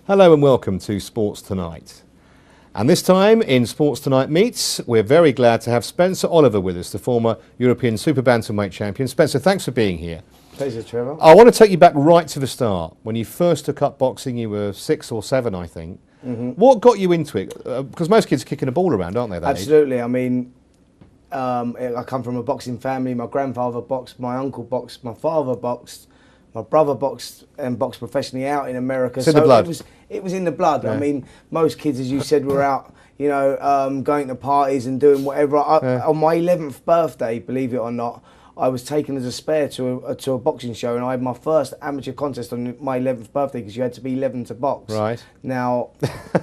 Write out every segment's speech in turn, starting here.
Hello and welcome to Sports Tonight. And this time in Sports Tonight Meets, we're very glad to have Spencer Oliver with us, the former European Super Bantamweight champion. Spencer, thanhanks for being here. Pleasure, Trevor. I want to take you back right to the start. When you first took up boxing, you were 6 or 7, I think. What got you into it? Because most kids are kicking a ball around, aren't they? That Absolutely. age? I mean, I come from a boxing family. My grandfather boxed, my uncle boxed, my father boxed, my brother boxed and boxed professionally out in America. It's in the blood. It was in the blood. Yeah. I mean, most kids, as you said, were out, going to parties and doing whatever. On my 11th birthday, believe it or not, I was taken as a spare to a boxing show, and I had my first amateur contest on my 11th birthday because you had to be 11 to box. Right. Now,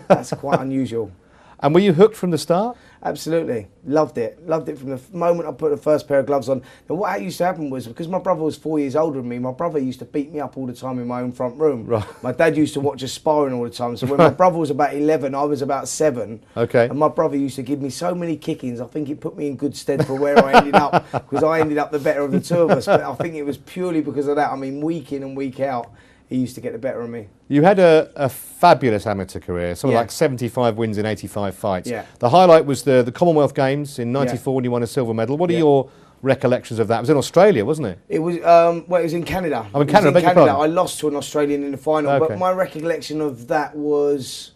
that's quite unusual. And were you hooked from the start? Absolutely. Loved it. Loved it from the moment I put the first pair of gloves on. And what used to happen was, because my brother was 4 years older than me, my brother used to beat me up all the time in my own front room. Right. My dad used to watch us sparring all the time. So when my brother was about 11, I was about 7. Okay. And my brother used to give me so many kickings. I think it put me in good stead for where I ended up, because I ended up the better of the two of us. But I think it was purely because of that. I mean, week in and week out, he used to get the better of me. You had a fabulous amateur career, something Yeah. like 75 wins in 85 fights. Yeah. The highlight was the Commonwealth Games in '94 when you won a silver medal. What are your recollections of that? It was in Australia, wasn't it? It was it was in Canada. Oh, in Canada, beg your pardon. I lost to an Australian in the final, Okay. but my recollection of that was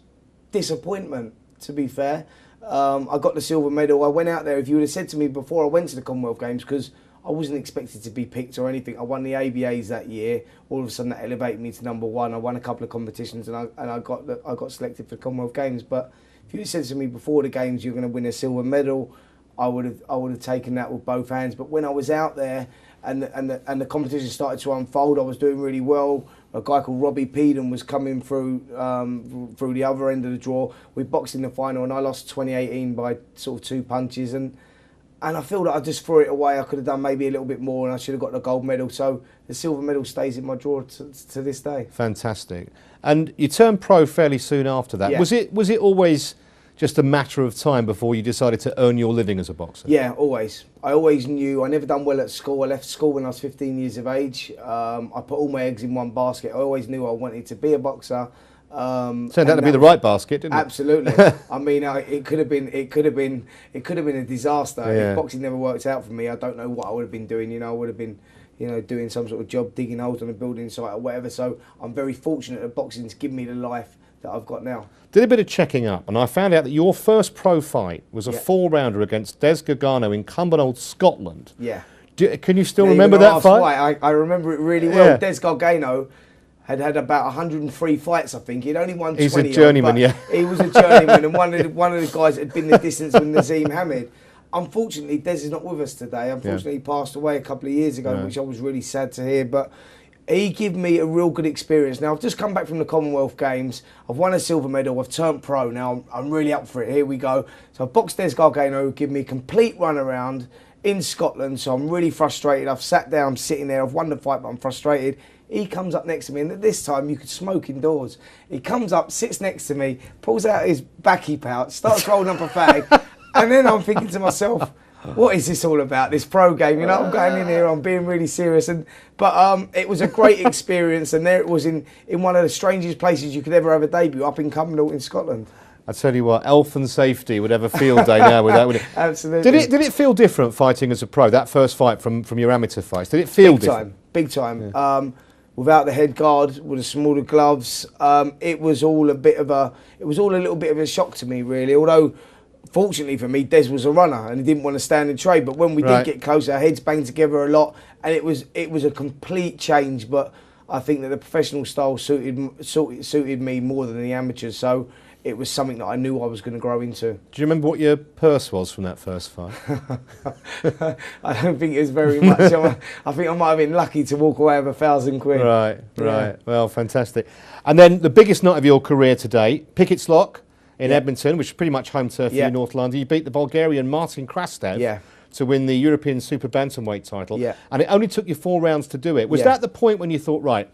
disappointment, to be fair. I got the silver medal. I went out there. If you would have said to me before I went to the Commonwealth Games, because I wasn't expected to be picked or anything. I won the ABAs that year. All of a sudden, that elevated me to #1. I won a couple of competitions, and I got selected for the Commonwealth Games. But if you had said to me before the games you're going to win a silver medal, I would have taken that with both hands. But when I was out there and the competition started to unfold, I was doing really well. A guy called Robbie Peden was coming through the other end of the draw. We boxed in the final, and I lost 2018 by sort of 2 punches. And I feel that I just threw it away. I could have done maybe a little bit more, and I should have got the gold medal. So the silver medal stays in my drawer to this day. Fantastic. And you turned pro fairly soon after that. Yeah. Was it always just a matter of time before you decided to earn your living as a boxer? Yeah, always. I always knew. I never done well at school. I left school when I was 15 years of age. I put all my eggs in one basket. I always knew I wanted to be a boxer. Turned out to be the right basket, didn't it? Absolutely. I mean, it could have been a disaster. Yeah. If boxing never worked out for me, I don't know what I would have been doing. I would have been, doing some sort of job, digging holes on a building site or whatever. So I'm very fortunate that boxing's given me the life that I've got now. Did a bit of checking up, and I found out that your first pro fight was a 4-rounder against Des Gargano in Cumbernauld, Scotland. Yeah. Can you still remember that fight? Why. I remember it really well. Yeah. Des Gargano had about 103 fights, I think. He'd only won 20. He's a journeyman, yeah. He was a journeyman, and one of the guys that had been the distance with Nazim Hamid. Unfortunately, Des is not with us today. Unfortunately, he passed away a couple of years ago, which I was really sad to hear. But he gave me a real good experience. Now, I've just come back from the Commonwealth Games. I've won a silver medal. I've turned pro. Now, I'm really up for it. Here we go. So I've boxed Des Gargano, who gave me a complete run around in Scotland. So I'm really frustrated. I've sat down, I'm sitting there. I've won the fight, but I'm frustrated. He comes up next to me, and at this time you could smoke indoors. He comes up, sits next to me, pulls out his backy pouch, starts rolling up a fag, and then I'm thinking to myself, what is this all about, this pro game? I'm going in here, I'm being really serious. But it was a great experience, and there it was in one of the strangest places you could ever have a debut, up in Cumbernauld in Scotland. I tell you what, health and safety would have a field day now with that, wouldn't it? Absolutely. Did it feel different fighting as a pro, that first fight from your amateur fights? Did it feel different? Big time. Yeah. Without the head guard, with the smaller gloves, it was all a little bit of a shock to me, really. Although, fortunately for me, Des was a runner and he didn't want to stand and trade. But when we did get close, our heads banged together a lot, and it was a complete change. But I think that the professional style suited me more than the amateurs. So it was something that I knew I was going to grow into. Do you remember what your purse was from that first fight? I don't think it was very much. I think I might have been lucky to walk away with £1,000. Right. Yeah. Well, fantastic. And then the biggest night of your career to date, Pickett's Lock in Edmonton, which is pretty much home turf for you, North London. You beat the Bulgarian Martin Krastev to win the European Super Bantamweight title. Yeah. And it only took you 4 rounds to do it. Was that the point when you thought, right,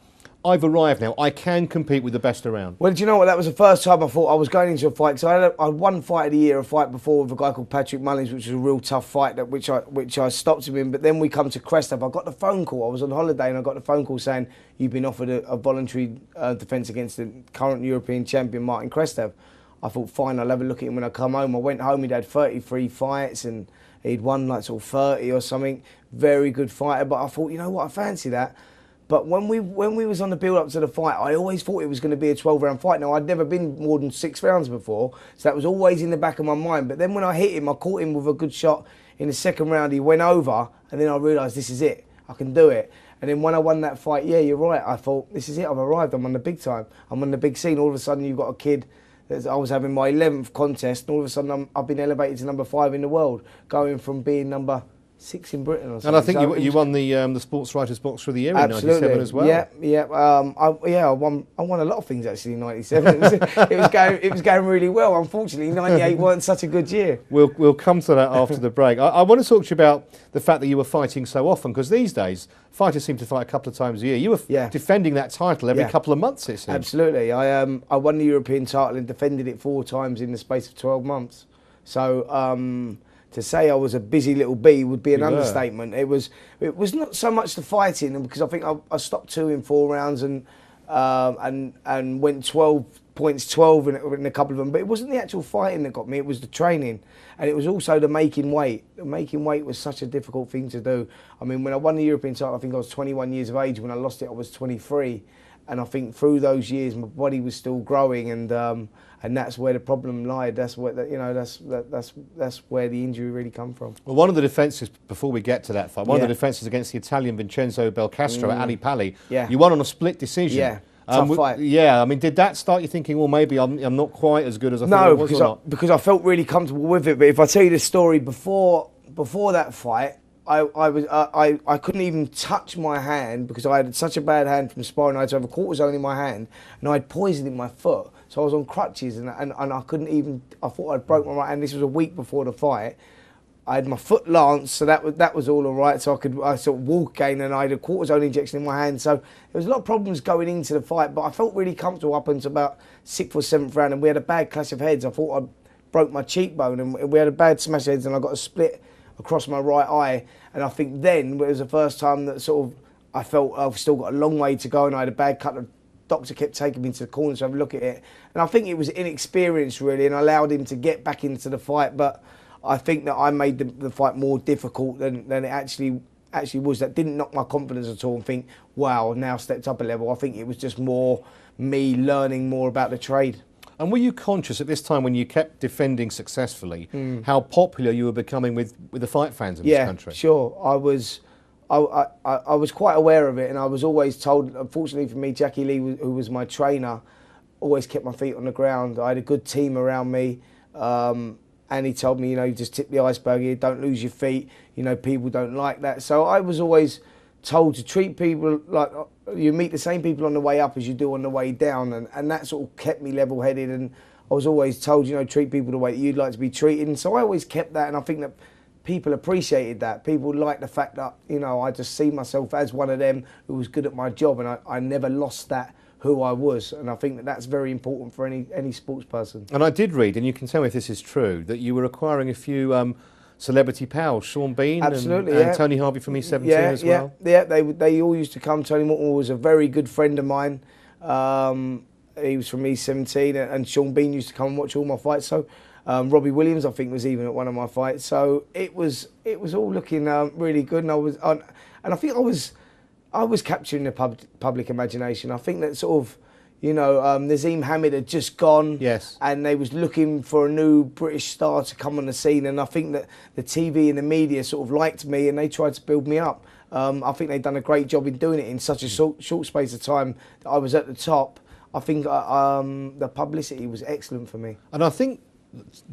I've arrived now. I can compete with the best around. Well, do you know what? That was the first time I thought I was going into a fight. Because I had one fight of the year, a fight before with a guy called Patrick Mullins, which was a real tough fight, which I stopped him in. But then we come to Crestov. I got the phone call. I was on holiday and I got the phone call saying, you've been offered a voluntary defence against the current European champion, Martin Crestov. I thought, fine, I'll have a look at him when I come home. I went home, he'd had 33 fights and he'd won like sort of 30 or something. Very good fighter. But I thought, you know what, I fancy that. But when we was on the build-up to the fight, I always thought it was going to be a 12-round fight. Now, I'd never been more than 6 rounds before, so that was always in the back of my mind. But then when I hit him, I caught him with a good shot in the second round. He went over, and then I realised, this is it. I can do it. And then when I won that fight, yeah, you're right. I thought, this is it. I've arrived. I'm on the big time. I'm on the big scene. All of a sudden, you've got a kid. I was having my 11th contest, and all of a sudden, I've been elevated to number 5 in the world, going from being number 6 in Britain or something. And I think you won the Sports Writers Boxer of the Year in '97 as well. Yeah. I won a lot of things actually in '97. It was going really well. Unfortunately, '98 weren't such a good year. We'll come to that after the break. I want to talk to you about the fact that you were fighting so often, because these days fighters seem to fight a couple of times a year. You were defending that title every couple of months, it seems. Absolutely. I won the European title and defended it 4 times in the space of 12 months. So. To say I was a busy little bee would be an understatement. It was not so much the fighting, because I think I stopped 2 in 4 rounds and went 12 points, 12 in a couple of them. But it wasn't the actual fighting that got me. It was the training, and it was also the making weight. The making weight was such a difficult thing to do. I mean, when I won the European title, I think I was 21 years of age. When I lost it, I was 23. And I think through those years, my body was still growing, and that's where the problem lied. That's where that's where the injury really come from. Well, one of the defences, before we get to that fight, one of the defences against the Italian Vincenzo Belcastro at Ali Pali, you won on a split decision. Yeah. Tough fight. Yeah, I mean, did that start you thinking, well, maybe I'm not quite as good as I thought I was? No, because I felt really comfortable with it. But if I tell you the story before that fight, I couldn't even touch my hand because I had such a bad hand from sparring. I had to have a cortisone in my hand, and I had poison in my foot. So I was on crutches, and I couldn't even. I thought I'd broke my right hand. This was a week before the fight. I had my foot lanced, so that was all right. So I sort of walk again, and I had a cortisone injection in my hand. So there was a lot of problems going into the fight, but I felt really comfortable up until about 6th or 7th round, and we had a bad clash of heads. I thought I broke my cheekbone, and we had a bad smash of heads, and I got a split across my right eye. And I think then it was the first time that sort of I felt I've still got a long way to go, and I had a bad cut. The doctor kept taking me to the corner to have a look at it, and I think it was inexperience really, and I allowed him to get back into the fight. But I think that I made the fight more difficult than it actually was. That didn't knock my confidence at all and think, wow, I've now stepped up a level. I think it was just more me learning more about the trade. And were you conscious at this time, when you kept defending successfully, how popular you were becoming with the fight fans in this country? Yeah, sure. I was quite aware of it, and I was always told, unfortunately for me, Jackie Lee, who was my trainer, always kept my feet on the ground. I had a good team around me, and he told me, you just tip the iceberg here, don't lose your feet, people don't like that. So I was always told to treat people like you meet the same people on the way up as you do on the way down, and that sort of kept me level-headed. And I was always told, treat people the way that you'd like to be treated. And so I always kept that, and I think that people appreciated that. People liked the fact that, I just see myself as one of them who was good at my job, and I never lost that who I was. And I think that that's very important for any sports person. And I did read, and you can tell me if this is true, that you were acquiring a few celebrity pals, Sean Bean and Tony Harvey from E17 as well. Yeah, they all used to come. Tony Morton was a very good friend of mine. He was from E17, and Sean Bean used to come and watch all my fights. So Robbie Williams, I think, was even at one of my fights. So it was all looking really good, and I think I was capturing the public imagination. I think that sort of, Nazim Hamid had just gone, and they was looking for a new British star to come on the scene, and I think that the TV and the media sort of liked me, and they tried to build me up. I think they'd done a great job in doing it in such a short space of time that I was at the top. I think the publicity was excellent for me. And I think,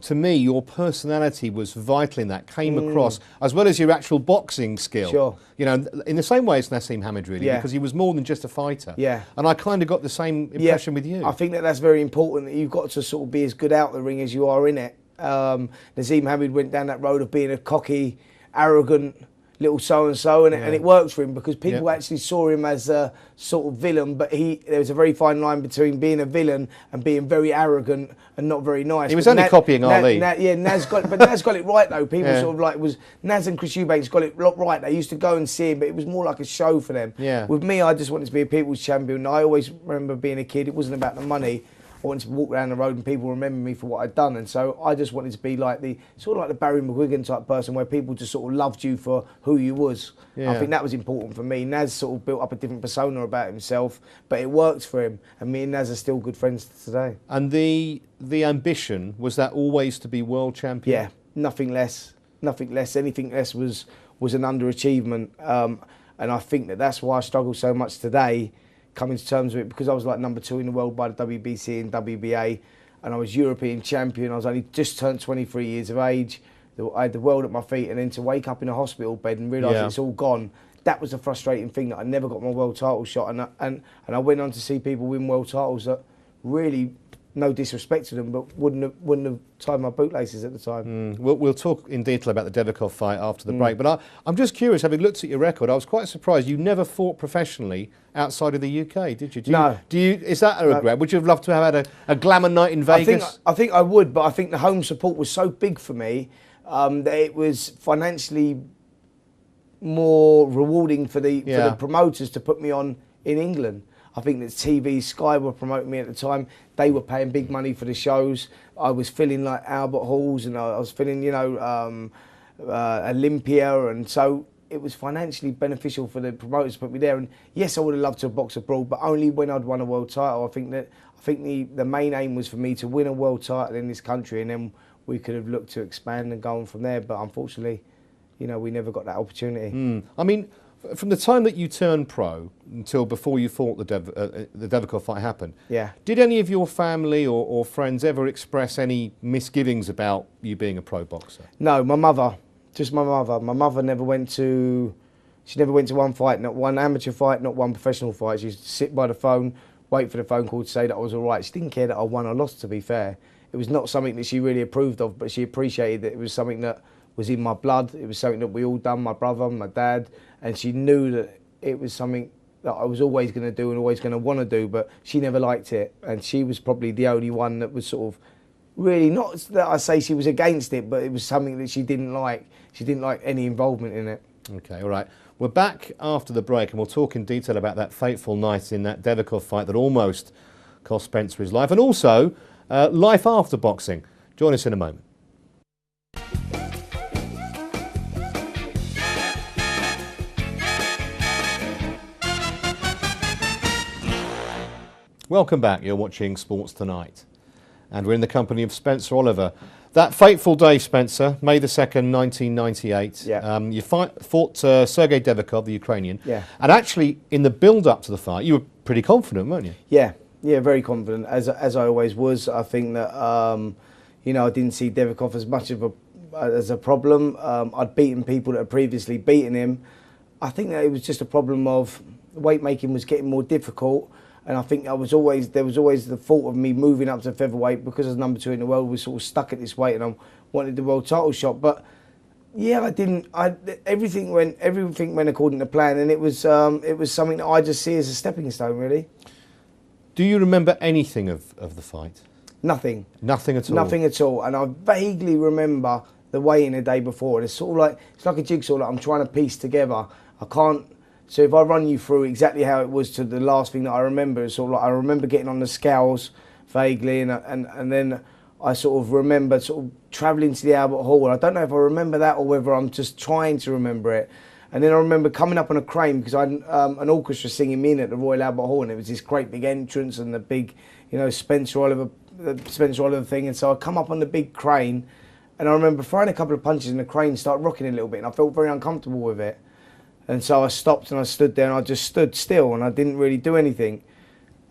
to me, your personality was vital in that, came across, as well as your actual boxing skill. Sure. In the same way as Nazim Hamid, really, because he was more than just a fighter. Yeah. And I kind of got the same impression with you. I think that that's very important, that you've got to sort of be as good out the ring as you are in it. Nazim Hamid went down that road of being a cocky, arrogant little so-and-so, and it worked for him because people actually saw him as a sort of villain, but there was a very fine line between being a villain and being very arrogant and not very nice. He was only copying Ali. Naz got it right though. People sort of like, Naz and Chris Eubanks got it right. They used to go and see him, but it was more like a show for them. Yeah. With me, I just wanted to be a people's champion. I always remember being a kid, it wasn't about the money. I wanted to walk down the road and people remember me for what I'd done, and so I just wanted to be like the Barry McGuigan type person where people just sort of loved you for who you was. Yeah. I think that was important for me. Naz sort of built up a different persona about himself, but it worked for him, and me and Naz are still good friends today. And the ambition, was that always to be world champion? Yeah, nothing less. Anything less was an underachievement, and I think that's why I struggle so much today, coming to terms with it, because I was like number 2 in the world by the WBC and WBA, and I was European champion. I was only just turned 23 years of age. I had the world at my feet, and then to wake up in a hospital bed and realise it's all gone, that was the frustrating thing, that I never got my world title shot. And I went on to see people win world titles that really, no disrespect to them, but wouldn't have tied my bootlaces at the time. We'll talk in detail about the Dereck fight after the break, but I'm just curious, having looked at your record, I was quite surprised you never fought professionally outside of the UK, did you? No. Is that a regret? Would you have loved to have had a glamour night in Vegas? I think I would, but I think the home support was so big for me that it was financially more rewarding for the promoters to put me on in England. I think that TV, Sky were promoting me at the time. They were paying big money for the shows. I was filling like Albert Halls, and I was filling, Olympia, and so it was financially beneficial for the promoters to put me there. And yes, I would have loved to have boxed abroad, but only when I'd won a world title. I think the main aim was for me to win a world title in this country, and then we could have looked to expand and go on from there. But unfortunately, we never got that opportunity. I mean, from the time that you turned pro until before you fought the Dereck fight happened, did any of your family or friends ever express any misgivings about you being a pro boxer? No, my mother. Just my mother. My mother never went to one fight, not one amateur fight, not one professional fight. She used to sit by the phone, wait for the phone call to say that I was all right. She didn't care that I won or lost, to be fair. It was not something that she really approved of, but she appreciated that it was something that was in my blood. It was something that we all done, my brother, my dad, and she knew that it was something that I was always going to do and always going to want to do, but she never liked it. And she was probably the only one that was sort of really, not that I say she was against it, but it was something that she didn't like. She didn't like any involvement in it. Okay, all right. We're back after the break, and we'll talk in detail about that fateful night in that Dereck fight that almost cost Spencer his life, and also life after boxing. Join us in a moment. Welcome back. You're watching Sports Tonight, and we're in the company of Spencer Oliver. That fateful day, Spencer, May the 2nd, 1998. You fought Sergei Dereck, the Ukrainian. And actually, in the build-up to the fight, you were pretty confident, weren't you? Yeah, very confident, as I always was. I think that I didn't see Dereck as much of a problem. I'd beaten people that had previously beaten him. I think that it was just a problem of weight making was getting more difficult. And I think there was always the thought of me moving up to featherweight because I was number 2 in the world. We sort of stuck at this weight, and I wanted the world title shot. But yeah, everything went according to plan, and it was something that I just see as a stepping stone, really. Do you remember anything of the fight? Nothing. Nothing at all. Nothing at all. And I vaguely remember the weigh-in the day before, and it's sort of like a jigsaw that I'm trying to piece together. I can't. So if I run you through exactly how it was to the last thing that I remember, it's sort of like I remember getting on the scales vaguely, and then I sort of remember sort of travelling to the Albert Hall. And I don't know if I remember that or whether I'm just trying to remember it. And then I remember coming up on a crane because I had an orchestra singing me in at the Royal Albert Hall, and it was this great big entrance and the big, Spencer Oliver thing. And so I come up on the big crane, and I remember throwing a couple of punches, and the crane started rocking a little bit, and I felt very uncomfortable with it. And so I stopped and I stood there and I just stood still and I didn't really do anything.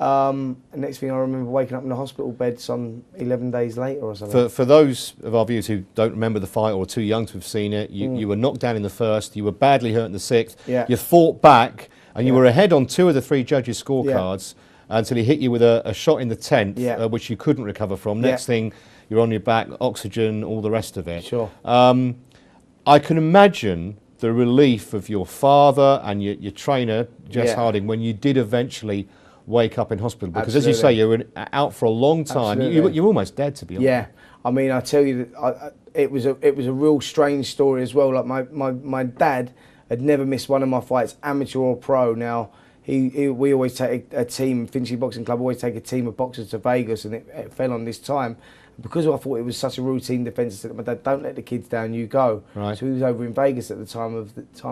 And next thing I remember waking up in the hospital bed some 11 days later or something. For those of our viewers who don't remember the fight or are too young to have seen it, you were knocked down in the first, you were badly hurt in the 6th, you fought back, and you were ahead on 2 of the 3 judges' scorecards until he hit you with a shot in the 10th, which you couldn't recover from. Next thing, you're on your back, oxygen, all the rest of it. Sure. I can imagine the relief of your father and your trainer, Jess Yeah. Harding, when you did eventually wake up in hospital? Because as you Absolutely. say, you were out for a long time. You were almost dead, to be honest. Yeah, I mean, I tell you, that it was a real strange story as well. Like my dad had never missed one of my fights, amateur or pro. Now we always take a team, Finchley Boxing Club always take a team of boxers to Vegas, and it fell on this time. Because I thought it was such a routine defence, I said to my dad, "Don't let the kids down, you go." Right. So he was over in Vegas at the time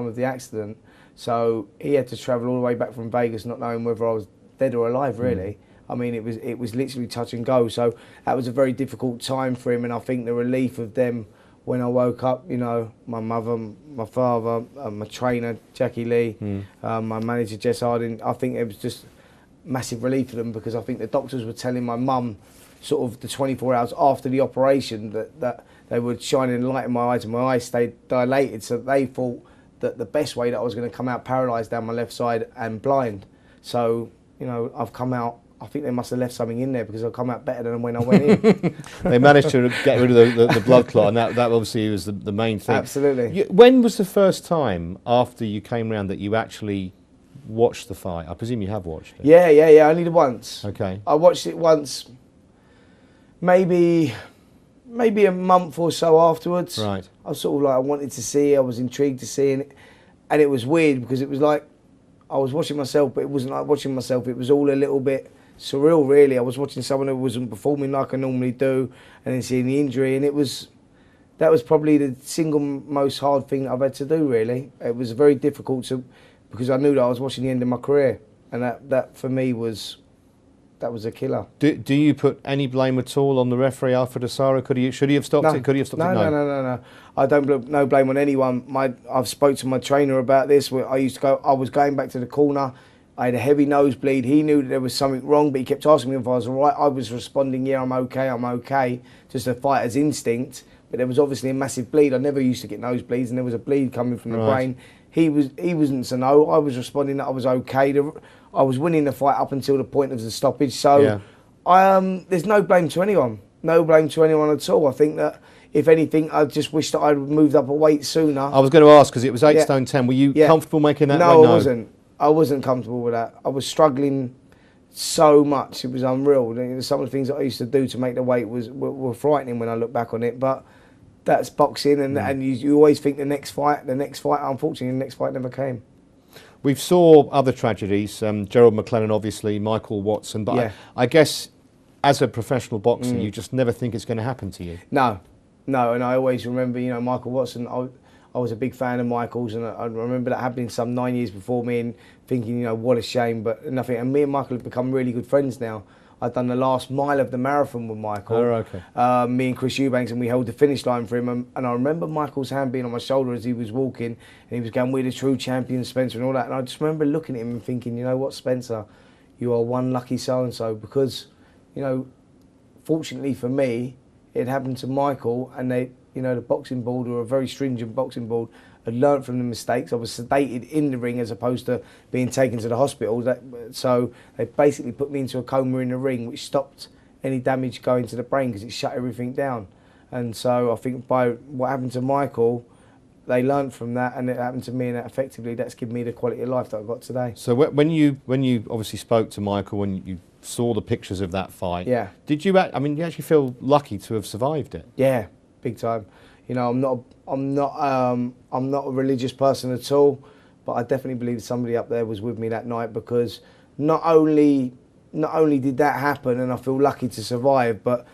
of the accident. So he had to travel all the way back from Vegas, not knowing whether I was dead or alive, really. I mean, it was literally touch and go. So that was a very difficult time for him, and I think the relief of them when I woke up, you know, my mother, my father, my trainer, Jackie Lee, my manager, Jess Harding, I think it was just massive relief for them, because I think the doctors were telling my mum sort of the 24 hours after the operation that they were shining a light in my eyes, and my eyes stayed dilated, so they thought that the best way that I was going to come out paralysed down my left side and blind. So, you know, I've come out, I think they must have left something in there, because I've come out better than when I went in. They managed to get rid of the blood clot, and that obviously was the main thing. Absolutely. When was the first time after you came round that you actually watched the fight? I presume you have watched it. Yeah, only the once. Okay. I watched it once, maybe a month or so afterwards. Right. I was sort of like, I wanted to see it, I was intrigued to see it, and it was weird, because it was like I was watching myself, but it wasn't like watching myself, it was all a little bit surreal, really. I was watching someone who wasn't performing like I normally do, and then seeing the injury, and that was probably the single most hard thing I've had to do, really. It was very difficult because I knew that I was watching the end of my career, and that for me was a killer. Do you put any blame at all on the referee, Alfred Asara? Should he have stopped it? Could he have stopped it? No. I don't no blame on anyone. I've spoke to my trainer about this. Where I was going back to the corner. I had a heavy nosebleed. He knew that there was something wrong, but he kept asking me if I was all right. I was responding, yeah, I'm okay. Just a fighter's instinct. But there was obviously a massive bleed. I never used to get nosebleeds, and there was a bleed coming from the brain. He wasn't to know. I was responding that I was okay. I was winning the fight up until the point of the stoppage. So there's no blame to anyone. No blame to anyone at all. I think that, if anything, I just wish that I'd moved up a weight sooner. I was going to ask, because it was 8 stone 10. Were you comfortable making that weight? No, I wasn't. I wasn't comfortable with that. I was struggling so much. It was unreal. Some of the things that I used to do to make the weight were frightening when I look back on it. But that's boxing, and you always think the next fight. Unfortunately, the next fight never came. We've saw other tragedies, Gerald McLennan, obviously, Michael Watson, but I guess as a professional boxer, you just never think it's going to happen to you. No, and I always remember, you know, Michael Watson, I was a big fan of Michael's, and I remember that happening some 9 years before me, and thinking, you know, what a shame, but nothing. And me and Michael have become really good friends now. I'd done the last mile of the marathon with Michael. Oh, okay. Me and Chris Eubanks, and we held the finish line for him. And I remember Michael's hand being on my shoulder as he was walking, and he was going, "We're the true champions, Spencer," and all that. And I just remember looking at him and thinking, you know what, Spencer, you are one lucky so-and-so, because, you know, fortunately for me, it happened to Michael, and they, you know, the boxing board, or a very stringent boxing board, had learnt from the mistakes. I was sedated in the ring as opposed to being taken to the hospital. So they basically put me into a coma in the ring, which stopped any damage going to the brain, because it shut everything down. And so I think by what happened to Michael, they learnt from that, and it happened to me, and effectively that's given me the quality of life that I've got today. So when you obviously spoke to Michael, when you saw the pictures of that fight, did you? I mean, you actually feel lucky to have survived it? Yeah, big time. You know, I'm not a religious person at all, but I definitely believe somebody up there was with me that night, because not only did that happen, and I feel lucky to survive, but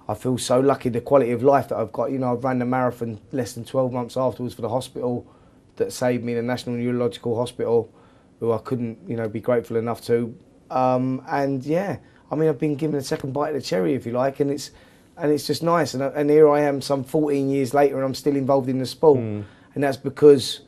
I feel so lucky the quality of life that I've got. You know, I've ran the marathon less than 12 months afterwards for the hospital that saved me, the National Neurological Hospital, who I couldn't, you know, be grateful enough to. And yeah, I mean, I've been given a second bite of the cherry, if you like, and it's just nice. And here I am some 14 years later, and I'm still involved in the sport. And that's because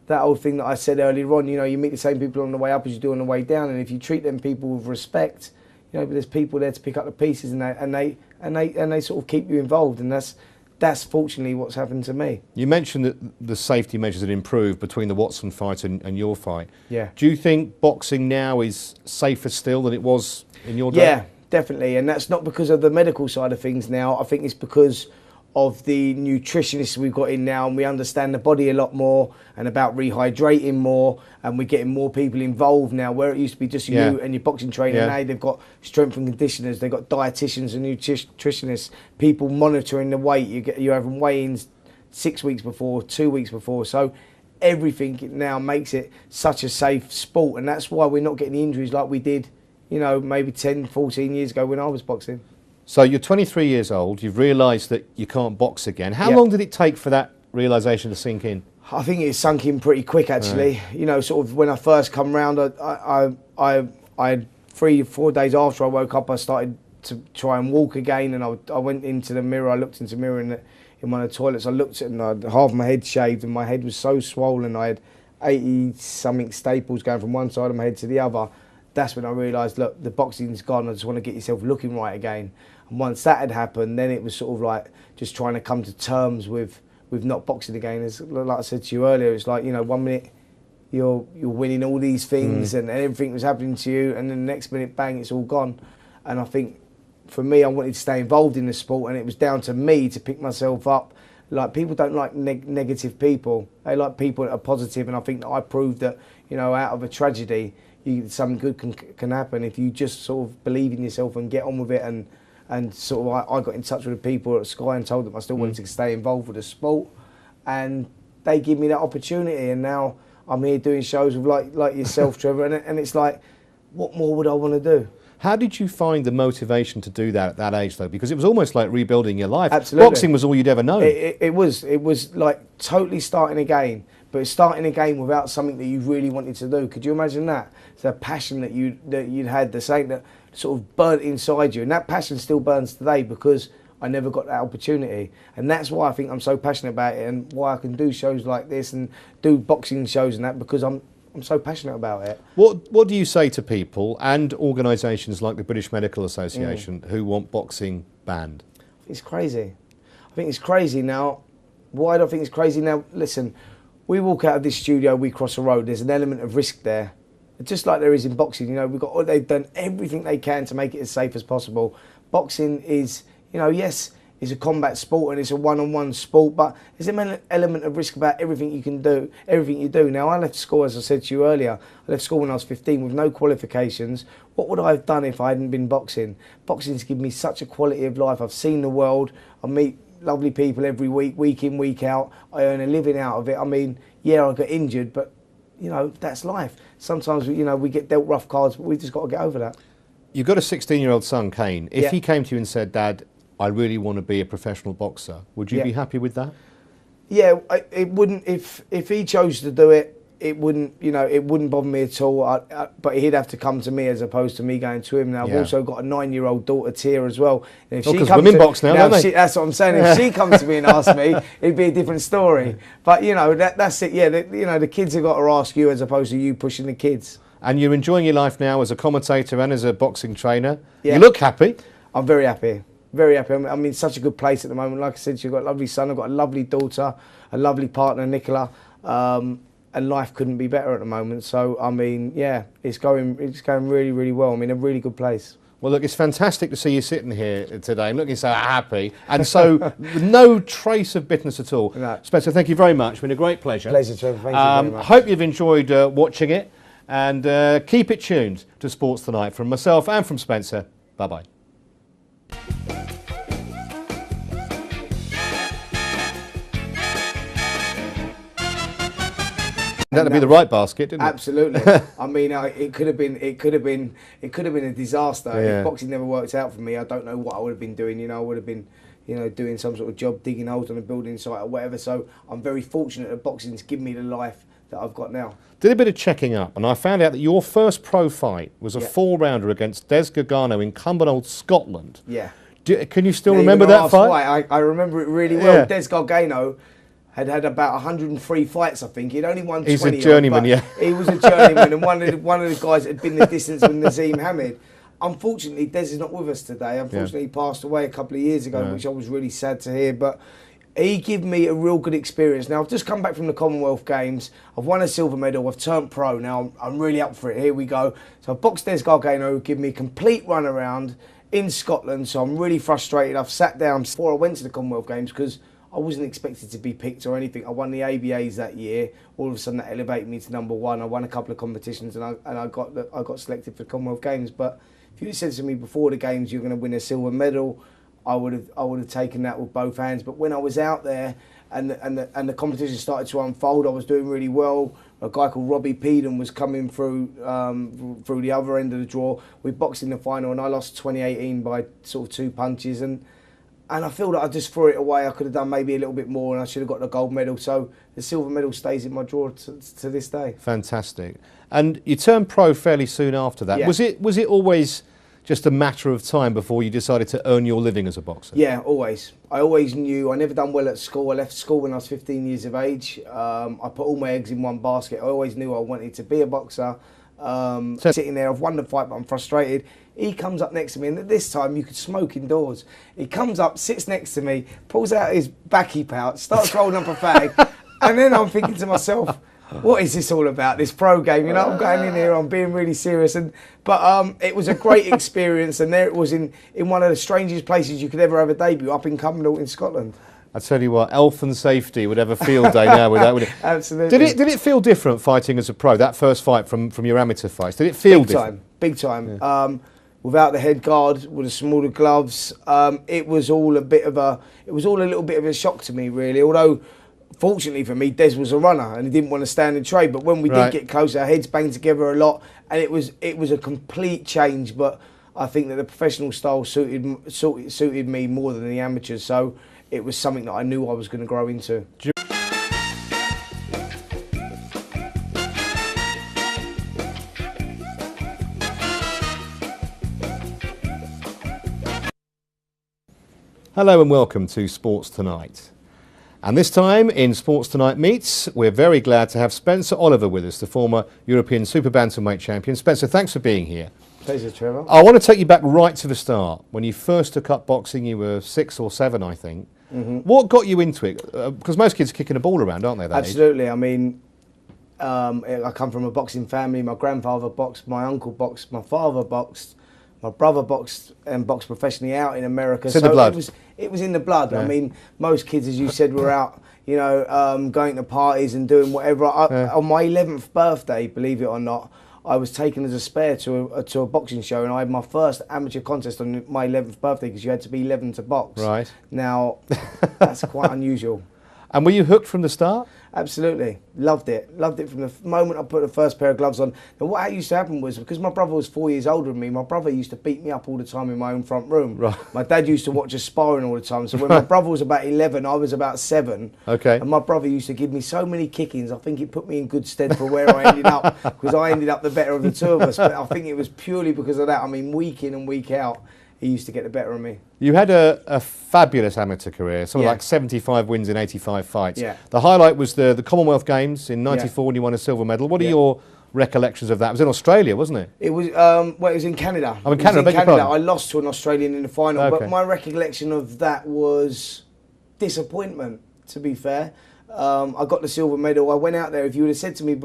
that old thing that I said earlier on, you know, you meet the same people on the way up as you do on the way down, and if you treat them people with respect, you know, but there's people there to pick up the pieces, and they sort of keep you involved, and that's fortunately what's happened to me. You mentioned that the safety measures had improved between the Watson fight and your fight. Yeah. Do you think boxing now is safer still than it was in your day? Yeah, definitely, and that's not because of the medical side of things now. I think it's because of the nutritionists we've got in now, and we understand the body a lot more and about rehydrating more, and we're getting more people involved now, where it used to be just you and your boxing trainer. Now they've got strength and conditioners, they've got dietitians and nutritionists, people monitoring the weight. You're having weigh-ins 6 weeks before, 2 weeks before, so everything now makes it such a safe sport, and that's why we're not getting injuries like we did, you know, maybe 10, 14 years ago when I was boxing. So you're 23 years old, you've realised that you can't box again. How long did it take for that realisation to sink in? I think it sunk in pretty quick, actually. Right. You know, sort of when I first come round, I 3 or 4 days after I woke up, I started to try and walk again, and I went into the mirror, I looked into the mirror in one of the toilets, I looked at it and I had half my head shaved and my head was so swollen, I had 80-something staples going from one side of my head to the other. That's when I realised, look, the boxing's gone, I just want to get yourself looking right again. And once that had happened, then it was sort of like just trying to come to terms with not boxing again. As like I said to you earlier, it's like, you know, 1 minute you're winning all these things and everything was happening to you, and then the next minute, bang, it's all gone. And I think for me, I wanted to stay involved in the sport, and it was down to me to pick myself up. Like, people don't like negative people. They like people that are positive, and I think that I proved that, you know, out of a tragedy, something good can happen if you just sort of believe in yourself and get on with it. And sort of I got in touch with the people at Sky and told them I still wanted to stay involved with the sport, and they give me that opportunity, and now I'm here doing shows with like yourself, Trevor, and it's like, what more would I want to do? How did you find the motivation to do that at that age, though? Because it was almost like rebuilding your life. Absolutely. Boxing was all you'd ever known. It was like totally starting again, but it's starting again without something that you really wanted to do. Could you imagine that? It's a passion that you'd had, the same that sort of burnt inside you, and that passion still burns today because I never got that opportunity. And that's why I think I'm so passionate about it, and why I can do shows like this and do boxing shows and that, because I'm so passionate about it. What do you say to people and organisations like the British Medical Association who want boxing banned? It's crazy. I think it's crazy now. Why do I think it's crazy now? Listen, we walk out of this studio, we cross a road, there's an element of risk there. Just like there is in boxing, you know, they've done everything they can to make it as safe as possible. Boxing is, you know, yes, it's a combat sport and it's a one-on-one sport, but there's an element of risk about everything you can do, everything you do. Now, I left school, as I said to you earlier, I left school when I was 15 with no qualifications. What would I have done if I hadn't been boxing? Boxing's given me such a quality of life. I've seen the world. I meet lovely people every week in, week out. I earn a living out of it. I mean, yeah, I got injured, but, you know, that's life. Sometimes, you know, we get dealt rough cards, but we've just got to get over that. You've got a 16-year-old son, Kane. If he came to you and said, Dad, I really want to be a professional boxer, would you be happy with that? Yeah, it wouldn't. If he chose to do it, it wouldn't. You know, it wouldn't bother me at all. But he'd have to come to me as opposed to me going to him. Now I've also got a 9-year-old daughter, Tia, as well. And if because women box now, don't they? That's what I'm saying. If she comes to me and asks me, it'd be a different story. But you know, that's it. Yeah, you know, the kids have got to ask you as opposed to you pushing the kids. And you're enjoying your life now as a commentator and as a boxing trainer. Yeah. You look happy. I'm very happy. Very happy. I'm in such a good place at the moment. Like I said, you've got a lovely son, I've got a lovely daughter, a lovely partner, Nicola, and life couldn't be better at the moment. So, I mean, yeah, it's going really, really well. I'm in a really good place. Well, look, it's fantastic to see you sitting here today and looking so happy, and so no trace of bitterness at all. No. Spencer, thank you very much. It's been a great pleasure. Pleasure, Trevor. Thank you very much. Hope you've enjoyed watching it, and keep it tuned to Sports Tonight from myself and from Spencer. Bye-bye. That'd be the right basket, didn't it? Absolutely. I mean, it could have been a disaster. Yeah. If boxing never worked out for me, I don't know what I would have been doing. You know, I would have been, you know, doing some sort of job, digging holes on a building site or whatever. So I'm very fortunate that boxing's given me the life that I've got now. Did a bit of checking up, and I found out that your first pro fight was a 4-rounder against Des Gargano in Cumbernauld, Scotland. Yeah. Can you still remember that fight? Why. I remember it really well. Yeah. Des Gargano had about 103 fights, I think. He'd only won 20. He's a journeyman, yeah. He was a journeyman, and one of the guys that had been the distance with Nazim Hamid. Unfortunately, Des is not with us today. Unfortunately, he passed away a couple of years ago, which I was really sad to hear. But he gave me a real good experience. Now, I've just come back from the Commonwealth Games. I've won a silver medal. I've turned pro. Now, I'm really up for it. Here we go. So I've boxed Des Gargano, who gave me a complete run around. in Scotland, so I'm really frustrated. I've sat down before I went to the Commonwealth Games because I wasn't expected to be picked or anything. I won the ABAs that year. All of a sudden, that elevated me to #1. I won a couple of competitions, and I got selected for the Commonwealth Games. But if you had said to me before the games you're going to win a silver medal, I would have taken that with both hands. But when I was out there and the competition started to unfold, I was doing really well. A guy called Robbie Peden was coming through the other end of the draw. We boxed in the final, and I lost 2018 by sort of 2 punches. And I feel that I just threw it away. I could have done maybe a little bit more, and I should have got the gold medal. So the silver medal stays in my drawer to this day. Fantastic. And you turned pro fairly soon after that. Yeah. Was it always just a matter of time before you decided to earn your living as a boxer? Yeah, always. I always knew. I never done well at school. I left school when I was 15 years of age. I put all my eggs in one basket. I always knew I wanted to be a boxer. Sitting there, I've won the fight, but I'm frustrated. He comes up next to me, and at this time you could smoke indoors. He comes up, sits next to me, pulls out his backy pouch, starts rolling up a fag, and then I'm thinking to myself, what is this all about, this pro game? You know, I'm going in here, I'm being really serious. But it was a great experience, and there it was in one of the strangest places you could ever have a debut, up in Cumbernauld in Scotland. I tell you what, health and safety would have a field day now with that, wouldn't it? Absolutely. Did it feel different fighting as a pro, that first fight from your amateur fights? Did it feel different? Big time. Yeah. Without the head guard, with the smaller gloves, it was all a little bit of a shock to me, really. Although, fortunately for me, Des was a runner and he didn't want to stand and trade. But when we did get close, our heads banged together a lot, and it was a complete change. But I think that the professional style suited me more than the amateurs. So it was something that I knew I was going to grow into. Hello and welcome to Sports Tonight. And this time in Sports Tonight Meets, we're very glad to have Spencer Oliver with us, the former European Super Bantamweight champion. Spencer, thanks for being here. Pleasure, Trevor. I want to take you back right to the start. When you first took up boxing, you were 6 or 7, I think. Mm-hmm. What got you into it? Because most kids are kicking a ball around, aren't they? Absolutely. I mean, I come from a boxing family. My grandfather boxed, my uncle boxed, my father boxed, my brother boxed and boxed professionally out in America. It's in the blood. It was in the blood. Yeah. I mean, most kids, as you said, were out, you know, going to parties and doing whatever. On my 11th birthday, believe it or not, I was taken as a spare to a boxing show, and I had my first amateur contest on my 11th birthday because you had to be 11 to box. Right. Now, that's quite unusual. And were you hooked from the start? Absolutely. Loved it. Loved it from the moment I put the first pair of gloves on. Now, what used to happen was, because my brother was 4 years older than me, my brother used to beat me up all the time in my own front room. Right. My dad used to watch us sparring all the time. So when my brother was about 11, I was about 7. Okay. And my brother used to give me so many kickings. I think it put me in good stead for where I ended up, because I ended up the better of the two of us. But I think it was purely because of that. I mean, week in and week out, he used to get the better of me. You had a fabulous amateur career, something like 75 wins in 85 fights. Yeah. The highlight was the Commonwealth Games in '94 when you won a silver medal. What are your recollections of that? It was in Australia, wasn't it? It was. Well, it was in Canada. Oh, in Canada. I lost to an Australian in the final, okay. But my recollection of that was disappointment. To be fair, I got the silver medal. I went out there. If you would have said to me